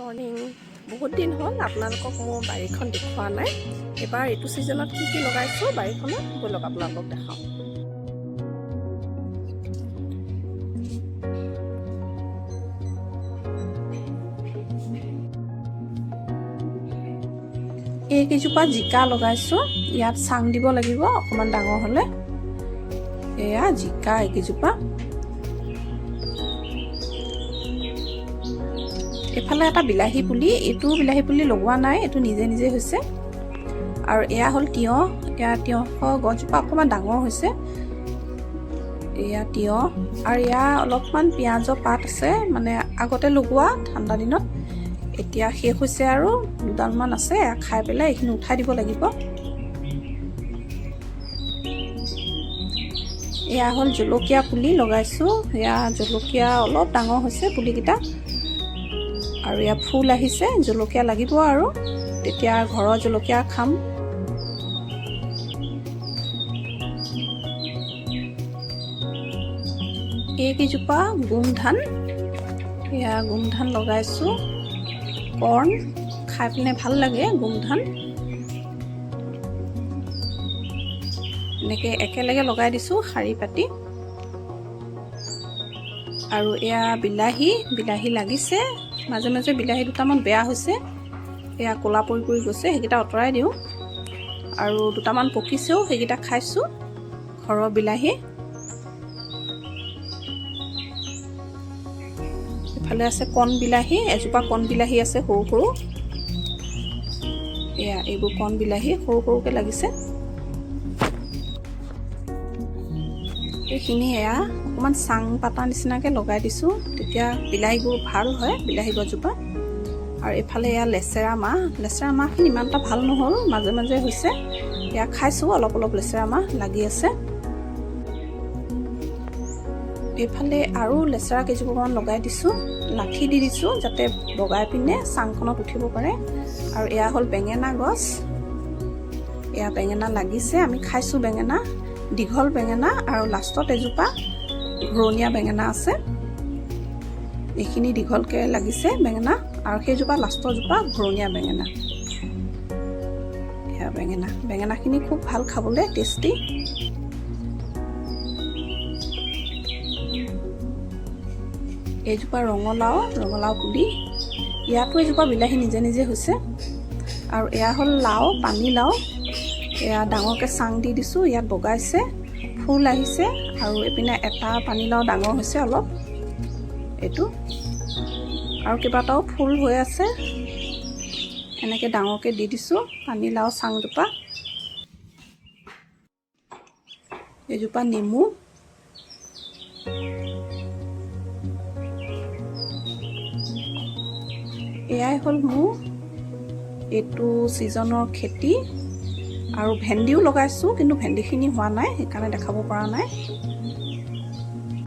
Morning বহুত দিন হ'ল আপোনালোকক মোৰ বাৰীখন দেখুওৱা নাই। এবাৰ এইটো ছিজনত কি লগাইছোঁ বাৰীখনত ব'লক আপোনালোকক দেখাওঁ। এইকেইজোপা জিকা লগাইছোঁ, ইয়াত চাং দিব লাগিব অকণমান ডাঙৰ হ'লে। এয়া জিকা এইকেইজোপা। এফালে এটা বিলাহী পুলি, এইটো বিলাহী পুলি লগোৱা নাই, এইটো নিজে নিজে হৈছে। আৰু এয়া হ'ল তিয়ঁহ, এয়া তিয়ঁহৰ গছজোপা অকণমান ডাঙৰ হৈছে। এয়া তিয়ঁহ আৰু এয়া অলপমান পিঁয়াজৰ পাত আছে, মানে আগতে লগোৱা ঠাণ্ডা দিনত, এতিয়া শেষ হৈছে আৰু দুডালমান আছে, খাই পেলাই এইখিনি উঠাই দিব লাগিব। এয়া হ'ল জলকীয়া পুলি লগাইছোঁ, এয়া জলকীয়া অলপ ডাঙৰ হৈছে পুলিকেইটা। আৰু ইয়াত ফুল আহিছে, জলকীয়া লাগিব আৰু তেতিয়া ঘৰৰ জলকীয়া খাম। এইকেইজোপা গোমধান, এয়া গোমধান লগাইছোঁ। কৰ্ণ খাই পিনে ভাল লাগে গোমধান। এনেকৈ একেলগে লগাই দিছোঁ শাৰী পাতি। আৰু এয়া বিলাহী লাগিছে, মাজে মাজে বিলাহী দুটামান বেয়া হৈছে, এয়া ক'লা পৰি গৈছে, সেইকেইটা আঁতৰাই দিওঁ। আৰু দুটামান পকিছেও, সেইকেইটা খাইছোঁ, ঘৰৰ বিলাহী। ইফালে আছে কণ বিলাহী, এজোপা কণ বিলাহী আছে সৰু সৰু, এয়া এইবোৰ কণ বিলাহী সৰু সৰুকৈ লাগিছে। এইখিনি এয়া অকণমান চাং পাতা নিচিনাকৈ লগাই দিছোঁ, তেতিয়া বিলাহীবোৰ ভাল হয়, বিলাহী গছজোপা। আৰু এইফালে এয়া লেচেৰা মাহখিনি ইমান এটা ভাল নহ'ল, মাজে মাজে হৈছে, এয়া খাইছোঁ, অলপ অলপ লেচেৰা মাহ লাগি আছে। এইফালে আৰু লেচেৰা কেইজোপামান লগাই দিছোঁ, লাঠি দি দিছোঁ যাতে বগাই পিনে চাংখনত উঠিব পাৰে। আৰু এয়া হ'ল বেঙেনা গছ, এয়া বেঙেনা লাগিছে, আমি খাইছোঁ বেঙেনা, দীঘল বেঙেনা। আৰু লাষ্টত এজোপা ঘূৰণীয়া বেঙেনা আছে, এইখিনি দীঘলকৈ লাগিছে বেঙেনা, আৰু সেইজোপা লাষ্টৰ জোপা ঘূৰণীয়া বেঙেনা। এয়া বেঙেনাখিনি খুব ভাল খাবলৈ, টেষ্টি। এইজোপা ৰঙালাও পুলি, ইয়াতো এজোপা বিলাহী নিজে নিজে হৈছে। আৰু এয়া হ'ল লাও, পানীলাও, এয়া ডাঙৰকৈ চাং দি দিছোঁ, ইয়াত বগাইছে, ফুল আহিছে। আৰু এইপিনে এটা পানীলাও ডাঙৰ হৈছে অলপ, এইটো। আৰু কেইবাটাও ফুল হৈ আছে, এনেকৈ ডাঙৰকৈ দি দিছোঁ পানীলাও চাংজোপা। এইজোপা নেমু, এয়াই হ'ল মোৰ এইটো ছিজনৰ খেতি। আৰু ভেন্দিও লগাইছোঁ, কিন্তু ভেন্দিখিনি হোৱা নাই, সেইকাৰণে দেখাব পৰা নাই।